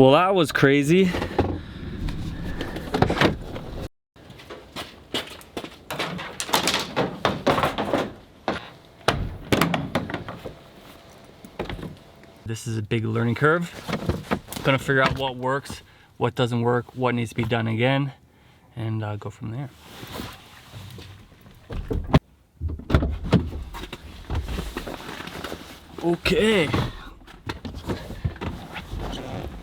Well, that was crazy. This is a big learning curve. Gonna figure out what works, what doesn't work, what needs to be done again, and go from there. Okay,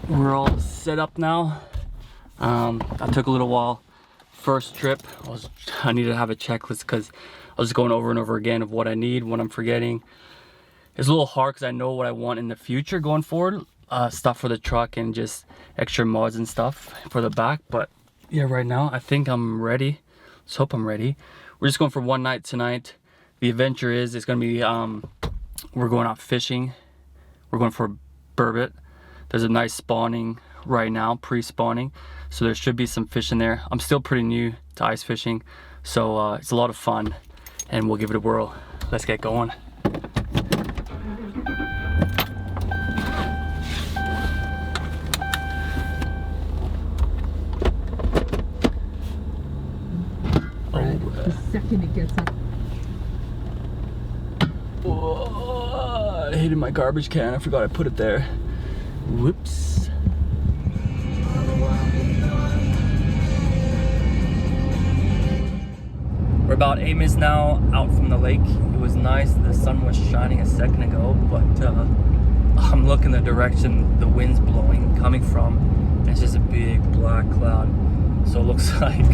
we're all set up now. That took a little while. First trip, I needed to have a checklist because I was going over and over again of what I need, what I'm forgetting. It's a little hard because I know what I want in the future going forward. Stuff for the truck and just extra mods and stuff for the back. But yeah, right now I think I'm ready. Let's hope I'm ready. We're just going for one night tonight. The adventure is, it's gonna be, we're going out fishing. We're going for burbot. There's a nice spawning right now, pre-spawning. So there should be some fish in there. I'm still pretty new to ice fishing. So it's a lot of fun and we'll give it a whirl. Let's get going. The second it gets up. Oh, I hated my garbage can. I forgot I put it there. Whoops. We're about 8 minutes now out from the lake. It was nice. The sun was shining a second ago, but I'm looking the direction the wind's blowing, coming from. And it's just a big black cloud. So it looks like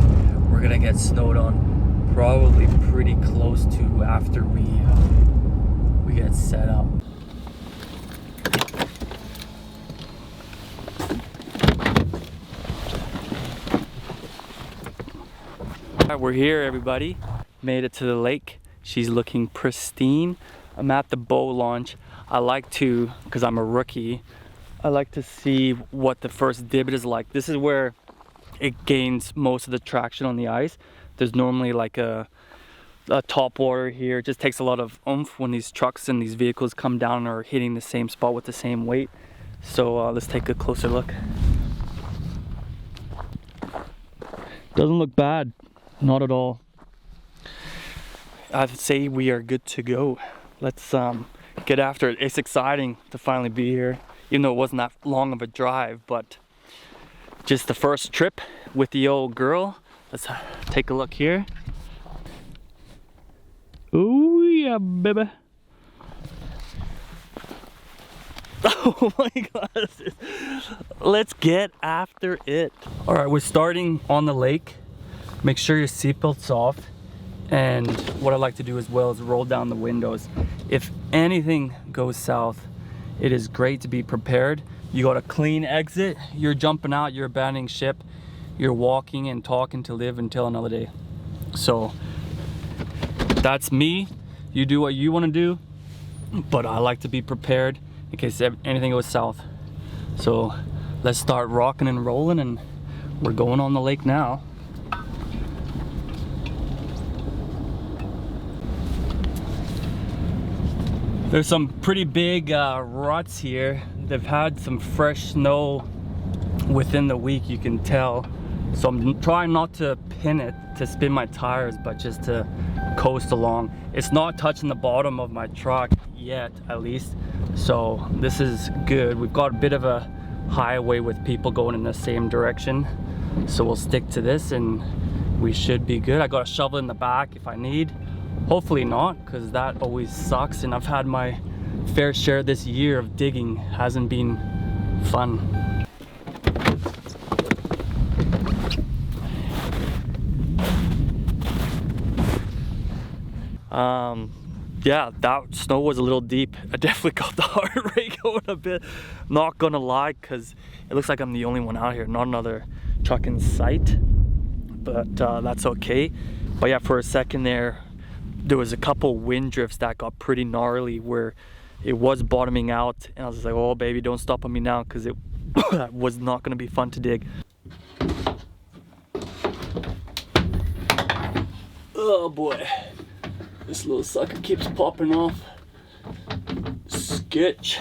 we're gonna get snowed on. Probably pretty close to after we get set up. Alright, we're here, everybody. Made it to the lake. She's looking pristine. I'm at the bow launch. I like to, because I'm a rookie, I like to see what the first divot is like. This is where it gains most of the traction on the ice. There's normally like a top water here. It just takes a lot of oomph when these trucks and these vehicles come down and are hitting the same spot with the same weight. So let's take a closer look. Doesn't look bad, not at all. I'd say we are good to go. Let's get after it. It's exciting to finally be here, even though it wasn't that long of a drive, but just the first trip with the old girl. Let's take a look here. Oh yeah, baby. Oh my God. Let's get after it. All right, we're starting on the lake. Make sure your seatbelt's off. And what I like to do as well is roll down the windows. If anything goes south, it is great to be prepared. You got a clean exit. You're jumping out, you're abandoning ship. You're walking and talking to live until another day. So that's me. You do what you want to do, but I like to be prepared in case anything goes south. So let's start rocking and rolling, and we're going on the lake now. There's some pretty big ruts here. They've had some fresh snow within the week, you can tell. So I'm trying not to pin it to spin my tires, but just to coast along. It's not touching the bottom of my truck yet, at least. So this is good. We've got a bit of a highway with people going in the same direction. So we'll stick to this and we should be good. I got a shovel in the back if I need. Hopefully not, because that always sucks. And I've had my fair share this year of digging. Hasn't been fun. Yeah, that snow was a little deep. I definitely got the heart rate going a bit. Not gonna lie, because it looks like I'm the only one out here, not another truck in sight. But that's okay. But yeah, for a second there was a couple wind drifts that got pretty gnarly where it was bottoming out, and I was just like, oh baby, don't stop on me now, because it was not gonna be fun to dig. Oh boy. This little sucker keeps popping off. Sketch.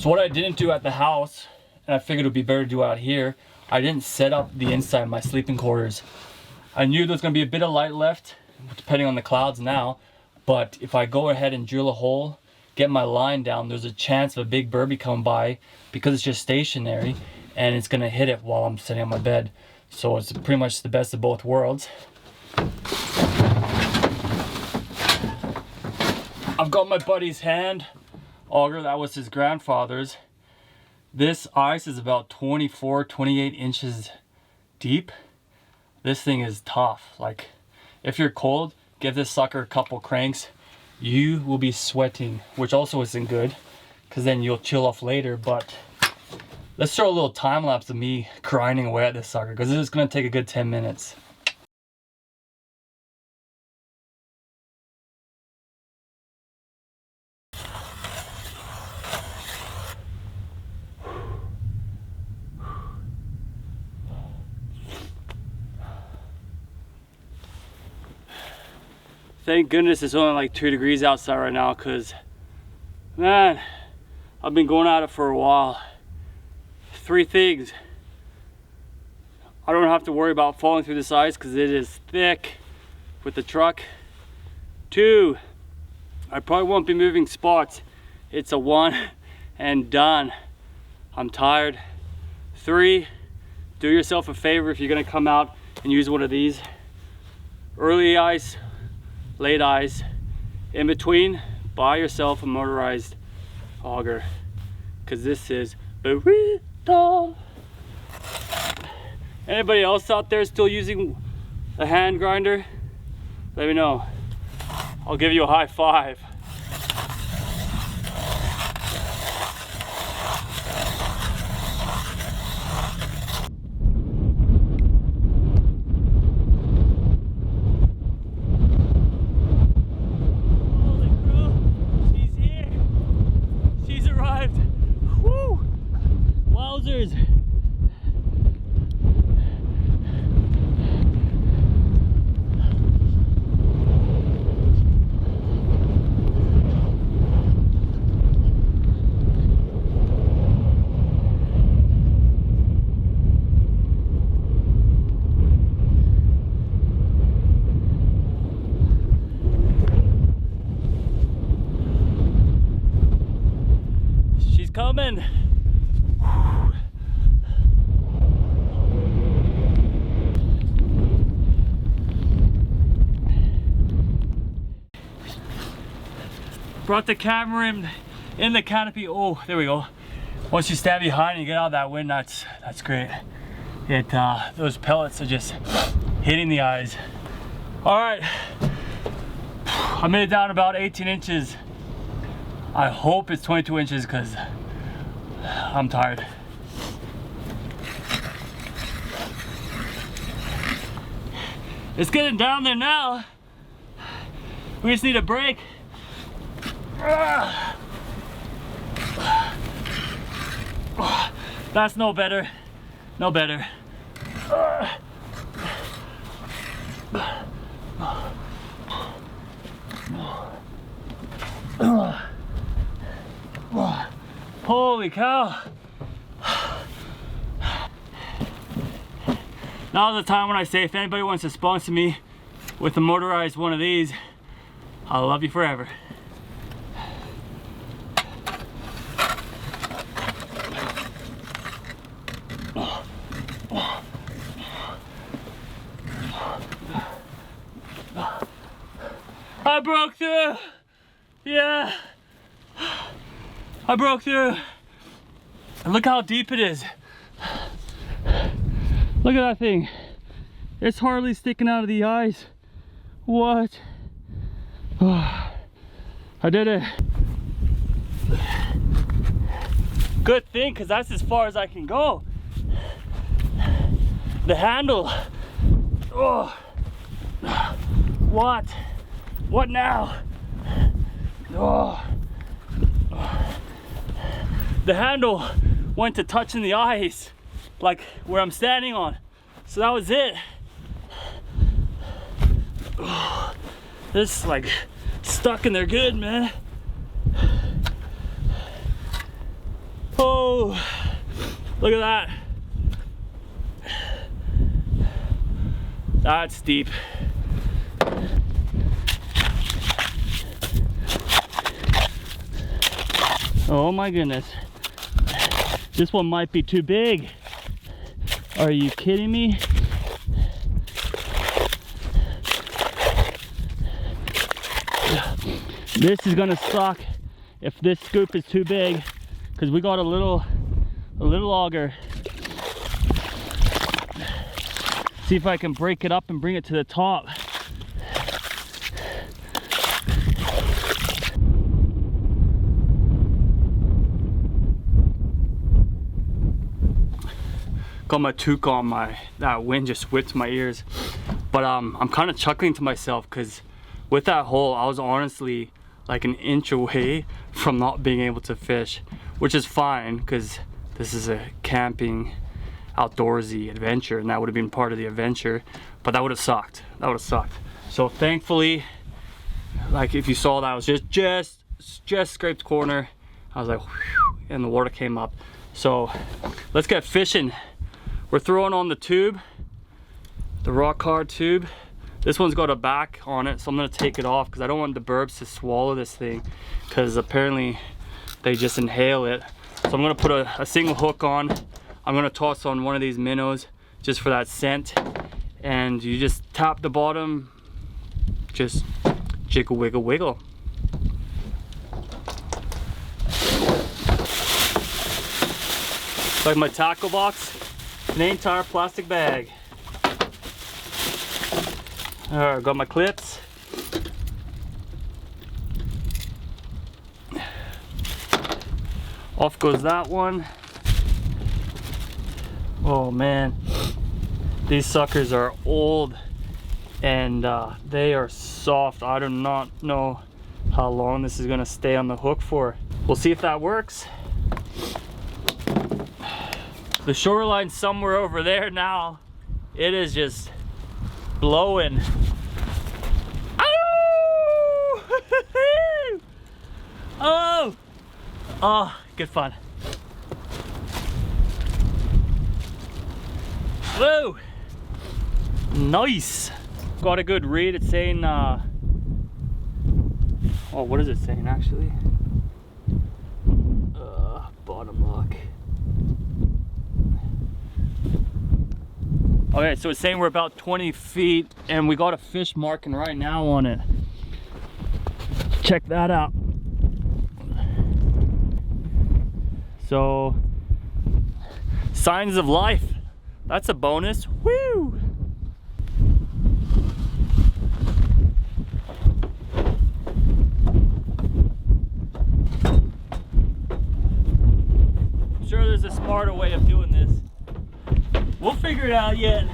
So what I didn't do at the house, and I figured it would be better to do out here, I didn't set up the inside of my sleeping quarters. I knew there was going to be a bit of light left, depending on the clouds now, but if I go ahead and drill a hole, get my line down, there's a chance of a big birdie coming by because it's just stationary and it's going to hit it while I'm sitting on my bed. So it's pretty much the best of both worlds. I've got my buddy's hand auger, that was his grandfather's. This ice is about 24, 28 inches deep. This thing is tough. Like, if you're cold, give this sucker a couple cranks. You will be sweating, which also isn't good, because then you'll chill off later. But let's throw a little time lapse of me grinding away at this sucker, because this is going to take a good 10 minutes. Thank goodness it's only like 2 degrees outside right now, because, man, I've been going at it for a while. 3 things. I don't have to worry about falling through this ice because it is thick with the truck. 2, I probably won't be moving spots. It's a one and done. I'm tired. 3, do yourself a favor if you're gonna come out and use one of these. Early ice, late ice, in between, buy yourself a motorized auger, because this is burrito. Anybody else out there still using a hand grinder? Let me know. I'll give you a high five. Coming. Brought the camera in the canopy. Oh, there we go. Once you stand behind and you get out of that wind, that's great. Those pellets are just hitting the eyes. All right, I made it down about 18 inches. I hope it's 22 inches because I'm tired. It's getting down there now. We just need a break. That's no better. No better. Holy cow. Now's the time when I say if anybody wants to sponsor me with a motorized one of these, I'll love you forever. I broke through. Yeah. I broke through. And look how deep it is. Look at that thing. It's hardly sticking out of the ice. What? Oh, I did it. Good thing, because that's as far as I can go. The handle. Oh. What? What now? Oh. The handle went to touching the ice, like where I'm standing on. So that was it. Oh. This is like stuck in there good, man. Look at that. That's deep. Oh my goodness. This one might be too big. Are you kidding me? This is gonna suck if this scoop is too big, because we got a little auger. See if I can break it up and bring it to the top. Got my toque on, that wind just whipped my ears. But I'm kind of chuckling to myself because with that hole, I was honestly like an inch away from not being able to fish, which is fine because this is a camping outdoorsy adventure and that would have been part of the adventure, but that would have sucked. That would have sucked. So thankfully, like if you saw that, I was just scraped corner. I was like, whew, and the water came up. So let's get fishing. We're throwing on the tube, the rock hard tube. This one's got a back on it, so I'm gonna take it off because I don't want the burbs to swallow this thing, because apparently they just inhale it. So I'm gonna put a single hook on. I'm gonna toss on one of these minnows just for that scent, and you just tap the bottom, just jiggle wiggle wiggle. Like my tackle box, an entire plastic bag. Alright, got my clips. Off goes that one. Oh man, these suckers are old and they are soft. I do not know how long this is gonna stay on the hook for. We'll see if that works. The shoreline's somewhere over there now. It is just blowing. Oh! Oh, good fun. Whoa! Nice! Got a good read. It's saying, oh, what is it saying actually? Bottom lock. Okay, so it's saying we're about 20 feet and we got a fish marking right now on it. Check that out. So, signs of life. That's a bonus. Woo! I'm sure there's a smarter way of doing this. We'll figure it out yet.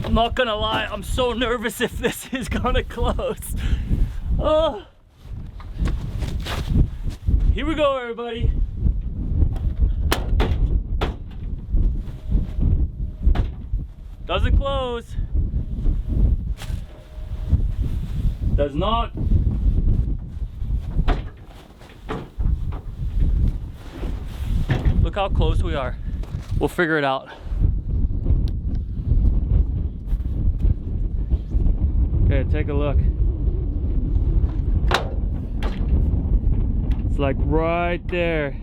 I'm not gonna lie, I'm so nervous if this is gonna close. Oh. Here we go, everybody. Doesn't close. Does not. Look how close we are. We'll figure it out. Okay, take a look. It's like right there.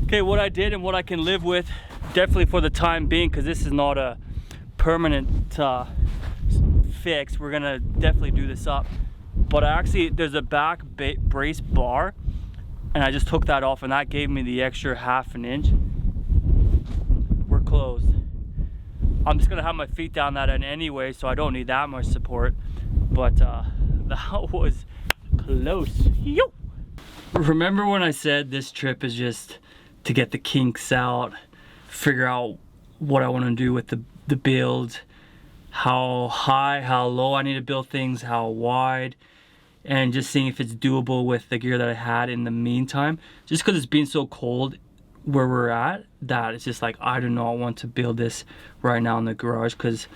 Okay, what I did and what I can live with, definitely for the time being, because this is not a permanent fix. We're gonna definitely do this up. But actually, there's a back brace bar, and I just took that off, and that gave me the extra ½ an inch. We're closed. I'm just gonna have my feet down that end anyway, so I don't need that much support. But that was close. Yo! Remember when I said this trip is just to get the kinks out, figure out what I want to do with the build, how high, how low I need to build things, how wide, and just seeing if it's doable with the gear that I had in the meantime. Just because it's been so cold where we're at, that it's just like, I do not want to build this right now in the garage because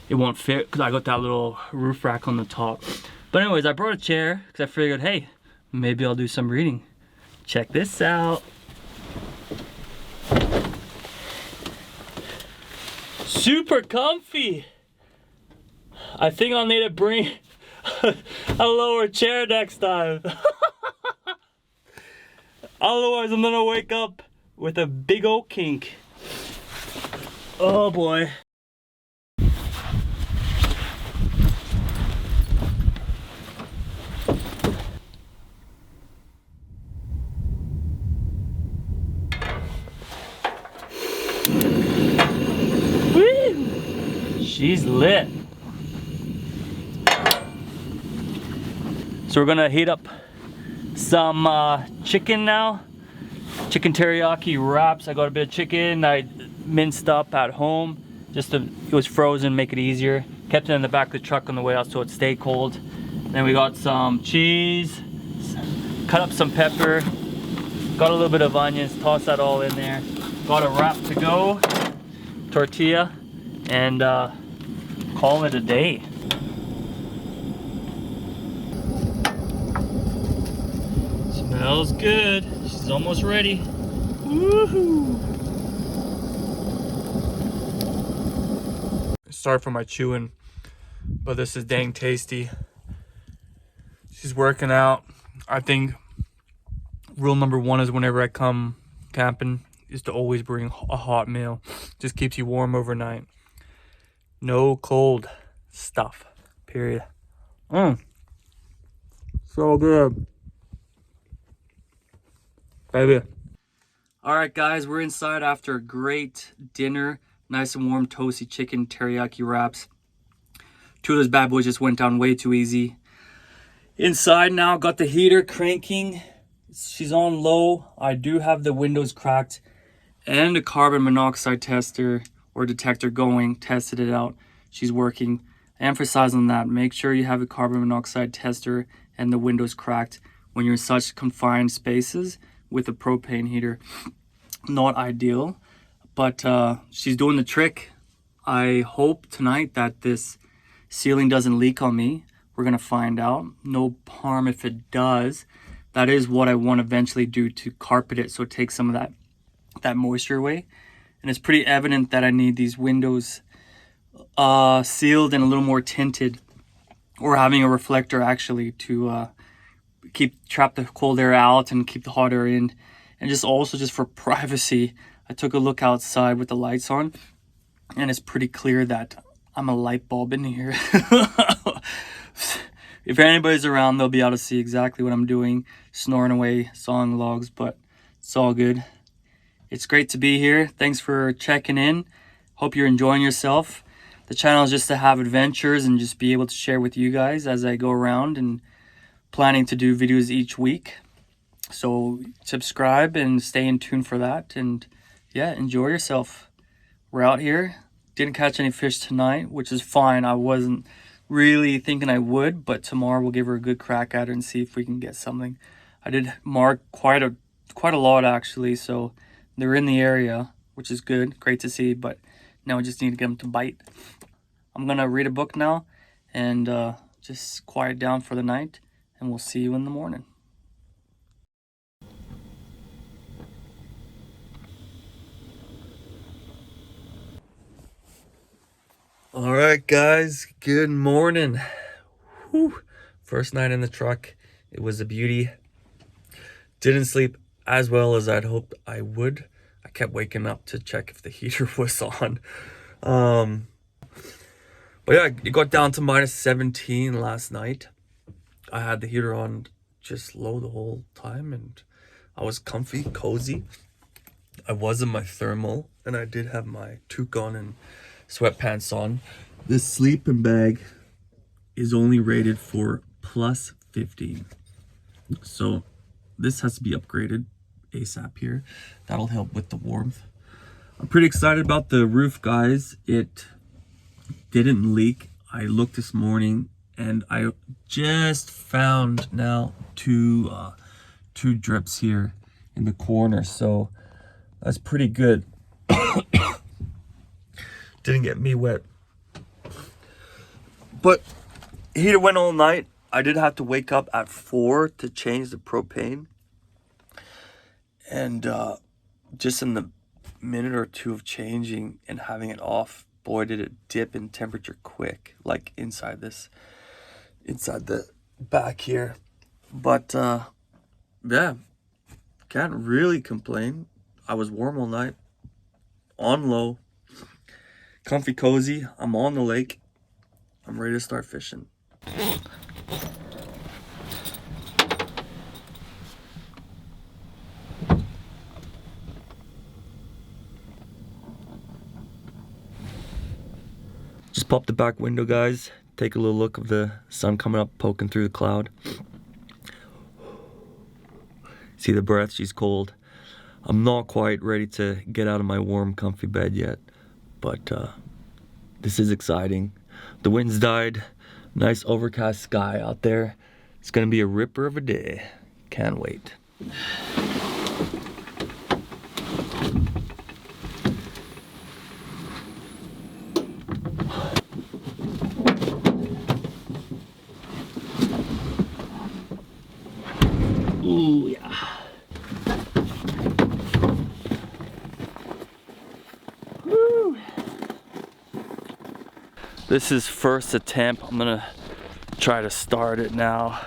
it won't fit, because I got that little roof rack on the top. But anyways, I brought a chair because I figured, hey, maybe I'll do some reading. Check this out. Super comfy. I think I'll need to bring a lower chair next time. Otherwise, I'm gonna wake up with a big old kink. Oh boy. Woo! She's lit. So we're gonna heat up some chicken now. Chicken teriyaki wraps. I got a bit of chicken I minced up at home. It was frozen, make it easier. Kept it in the back of the truck on the way out so it stayed cold. Then we got some cheese, cut up some pepper, got a little bit of onions, toss that all in there. Got a wrap to go, tortilla, and call it a day. Smells good. She's almost ready. Woohoo! Sorry for my chewing, but this is dang tasty. She's working out. I think rule number one is whenever I come camping is to always bring a hot meal. Just keeps you warm overnight. No cold stuff, period. So good. Baby. All right, guys, we're inside after a great dinner. Nice and warm, toasty chicken teriyaki wraps. Two of those bad boys just went down way too easy. Inside now, got the heater cranking. She's on low. I do have the windows cracked and a carbon monoxide tester or detector going. Tested it out. She's working. I emphasize on that. Make sure you have a carbon monoxide tester and the windows cracked when you're in such confined spaces with a propane heater. Not ideal, but she's doing the trick. I hope tonight that this ceiling doesn't leak on me. We're gonna find out. No harm if it does. That is what I want to eventually do, to carpet it so it takes some of that moisture away. And it's pretty evident that I need these windows sealed and a little more tinted, or having a reflector actually to trap the cold air out and keep the hot air in. And just also just for privacy, I took a look outside with the lights on, and it's pretty clear that I'm a light bulb in here. If anybody's around, they'll be able to see exactly what I'm doing, snoring away, sawing logs, but it's all good. It's great to be here. Thanks for checking in. Hope you're enjoying yourself. The channel is just to have adventures and just be able to share with you guys as I go around, and planning to do videos each week. So subscribe and stay in tune for that. And yeah, enjoy yourself. We're out here. Didn't catch any fish tonight, which is fine. I wasn't really thinking I would, but tomorrow we'll give her a good crack at her and see if we can get something. I did mark quite a lot actually, so they're in the area, which is good, great to see, but now we just need to get them to bite. I'm gonna read a book now and just quiet down for the night, and we'll see you in the morning. All right, guys, good morning. Whew. First night in the truck. It was a beauty. Didn't sleep as well as I'd hoped I would. I kept waking up to check if the heater was on. But yeah, it got down to -17 last night. I had the heater on just low the whole time, and I was comfy, cozy. I was in my thermal, and I did have my toque on and sweatpants on. This sleeping bag is only rated for +15, so this has to be upgraded ASAP here. That'll help with the warmth. I'm pretty excited about the roof, guys. It didn't leak. I looked this morning and I just found now two drips here in the corner, so that's pretty good. Didn't get me wet, but heater went all night. I did have to wake up at 4 to change the propane, and just in the minute or two of changing and having it off, boy, did it dip in temperature quick, like inside the back here. But yeah, can't really complain. I was warm all night, on low, comfy cozy. I'm on the lake. I'm ready to start fishing. Just pop the back window, guys. Take a little look of the sun coming up, poking through the cloud. See the breath, she's cold. I'm not quite ready to get out of my warm, comfy bed yet, but this is exciting. The wind's died, nice overcast sky out there. It's gonna be a ripper of a day. Can't wait. Ooh, yeah. Woo. This is first attempt. I'm gonna try to start it now,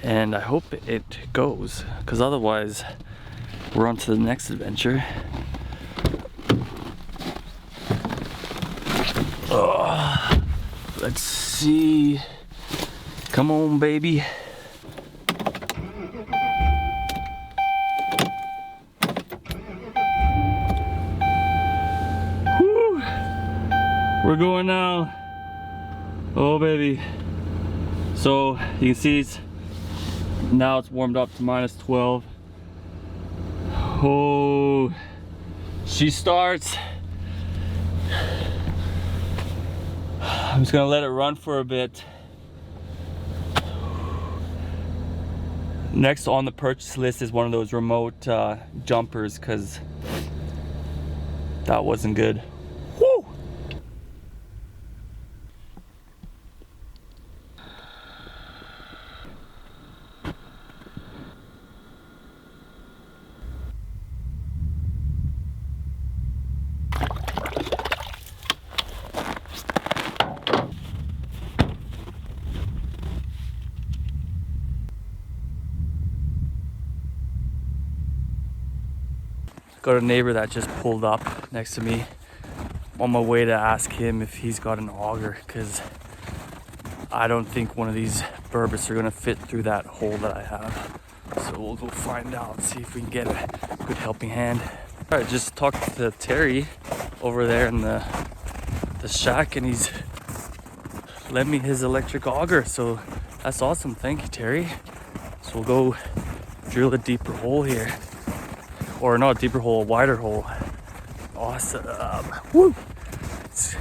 and I hope it goes, because otherwise we're on to the next adventure. Let's see. Come on, baby. Woo. We're going now. Oh, baby. So you can see now it's warmed up to -12. Oh, she starts. I'm just gonna let it run for a bit. Next on the purchase list is one of those remote jumpers, because that wasn't good. Woo! Got a neighbor that just pulled up next to me. I'm on my way to ask him if he's got an auger, because I don't think one of these burbot are gonna fit through that hole that I have. So we'll go find out, see if we can get a good helping hand. All right, just talked to Terry over there in the shack, and he's lent me his electric auger. So that's awesome, thank you, Terry. So we'll go drill a deeper hole here. Or not a deeper hole, a wider hole. Awesome. Woo! It's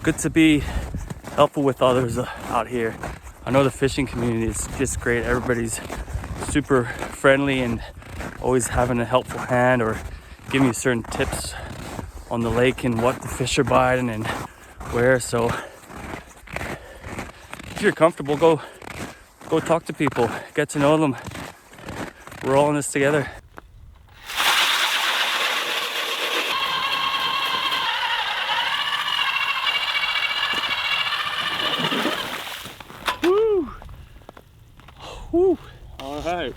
good to be helpful with others out here. I know the fishing community is just great. Everybody's super friendly and always having a helpful hand, or giving you certain tips on the lake and what the fish are biting and where. So if you're comfortable, go talk to people, get to know them. We're all in this together. Woo! Woo! All right.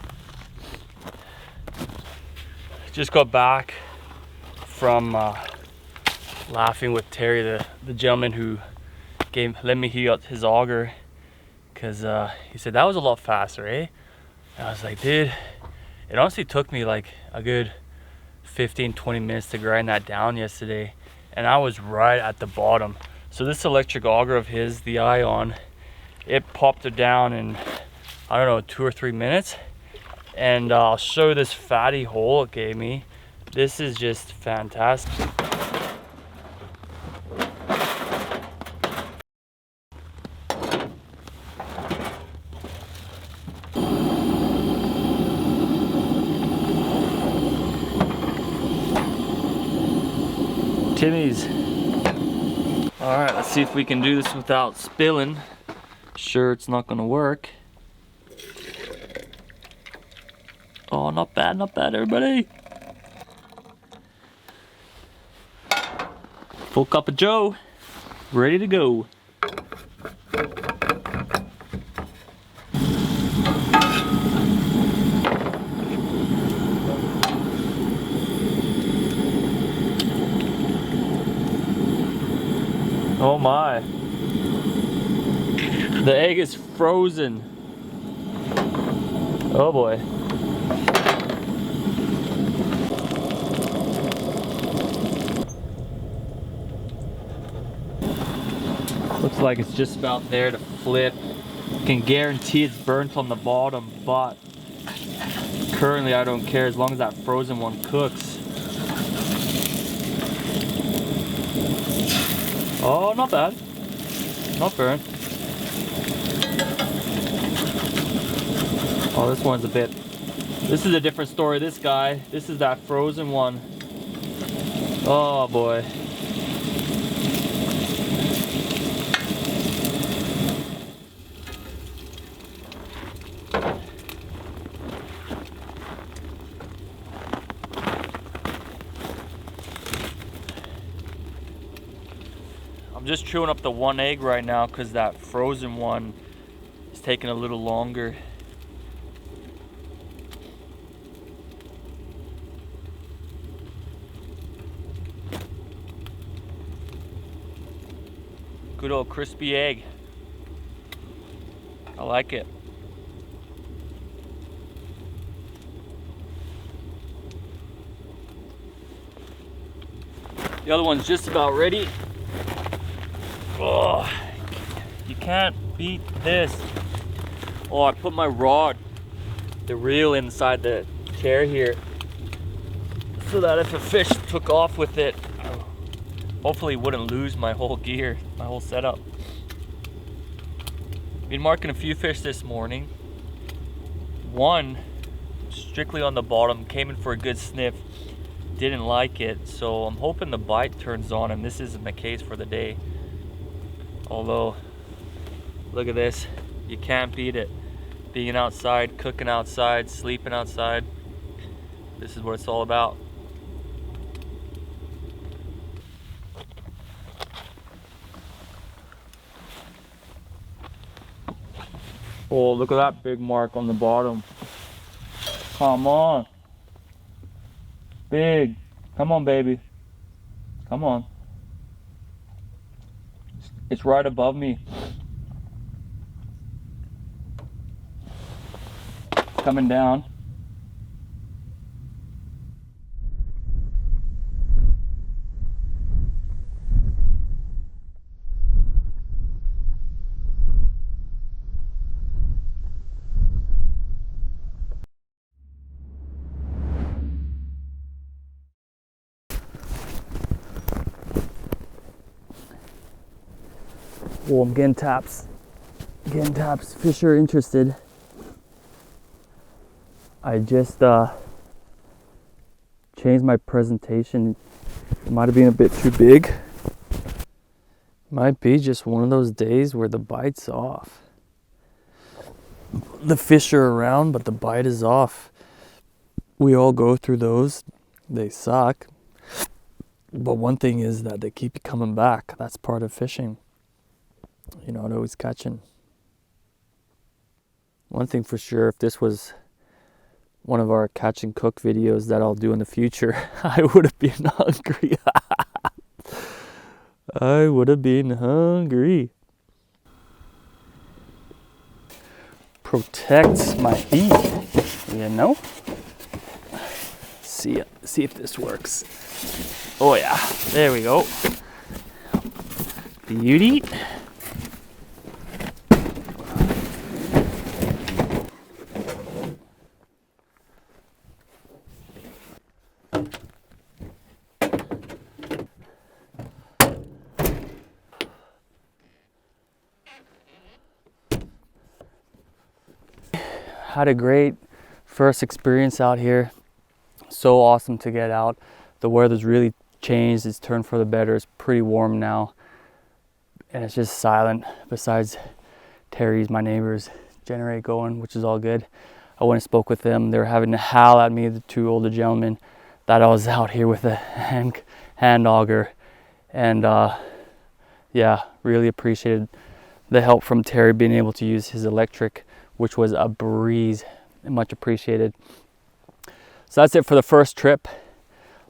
Just got back from laughing with Terry, the gentleman who let me his auger, because he said that was a lot faster, eh? And I was like, dude, it honestly took me like a good 15-20 minutes to grind that down yesterday, and I was right at the bottom. So this electric auger of his, the Ion, it popped it down in, I don't know, 2 or 3 minutes. And I'll show you this fatty hole it gave me. This is just fantastic. Timmy's. All right, let's see if we can do this without spilling. Sure, it's not gonna work. Oh, not bad, everybody. Full cup of Joe, ready to go. Oh my. The egg is frozen. Oh boy. Looks like it's just about there to flip. Can guarantee it's burnt on the bottom, but currently I don't care as long as that frozen one cooks. Oh, not bad. Not burnt. Oh, this one's a bit. This is a different story. This guy. This is that frozen one. Oh boy. I'm just chewing up the one egg right now because that frozen one is taking a little longer. Good old crispy egg. I like it. The other one's just about ready. Oh, you can't beat this. Oh, I put my rod, the reel, inside the chair here so that if a fish took off with it, hopefully wouldn't lose my whole gear, my whole setup. Been marking a few fish this morning. One, strictly on the bottom, came in for a good sniff, didn't like it, so I'm hoping the bite turns on and this isn't the case for the day. Although, look at this, you can't beat it. Being outside, cooking outside, sleeping outside, this is what it's all about. Oh, look at that big mark on the bottom. Come on. Big. Come on, baby. Come on. It's right above me. Coming down. Oh, I'm getting taps. Getting taps. Fish are interested. I just changed my presentation. It might have been a bit too big. Might be just one of those days where the bite's off. The fish are around, but the bite is off. We all go through those. They suck. But one thing is that they keep coming back. That's part of fishing. You're not always catching. One thing for sure, if this was one of our catch and cook videos that I'll do in the future, I would have been hungry. I would have been hungry. Protects my heat, you know? See if this works. Oh yeah, there we go. Beauty. Had a great first experience out here. So awesome to get out. The weather's really changed. It's turned for the better. It's pretty warm now. And it's just silent besides Terry's, my neighbor's generator going, which is all good. I went and spoke with them. They were having to howl at me, the two older gentlemen, that I was out here with a hand auger. And yeah, really appreciated the help from Terry being able to use his electric, which was a breeze. Much appreciated. So that's it for the first trip.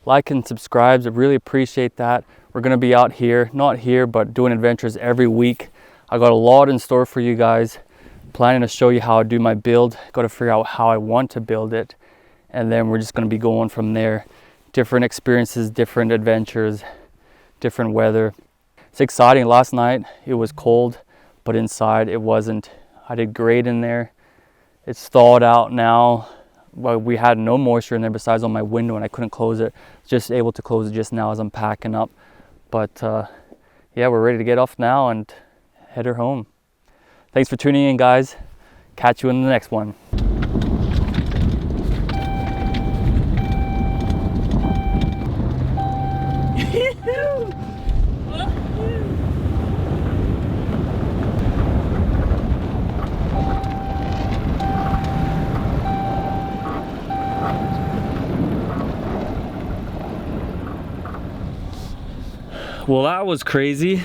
Like and subscribe. I really appreciate that. We're gonna be out here, not here, but doing adventures every week. I got a lot in store for you guys. Planning to show you how I do my build. Got to figure out how I want to build it. And then we're just gonna be going from there. Different experiences, different adventures, different weather. It's exciting. Last night it was cold, but inside it wasn't. I did great in there. It's thawed out now. Well, we had no moisture in there besides on my window, and I couldn't close it. Just able to close it just now as I'm packing up. But yeah, we're ready to get off now and head her home. Thanks for tuning in, guys. Catch you in the next one. Well, that was crazy.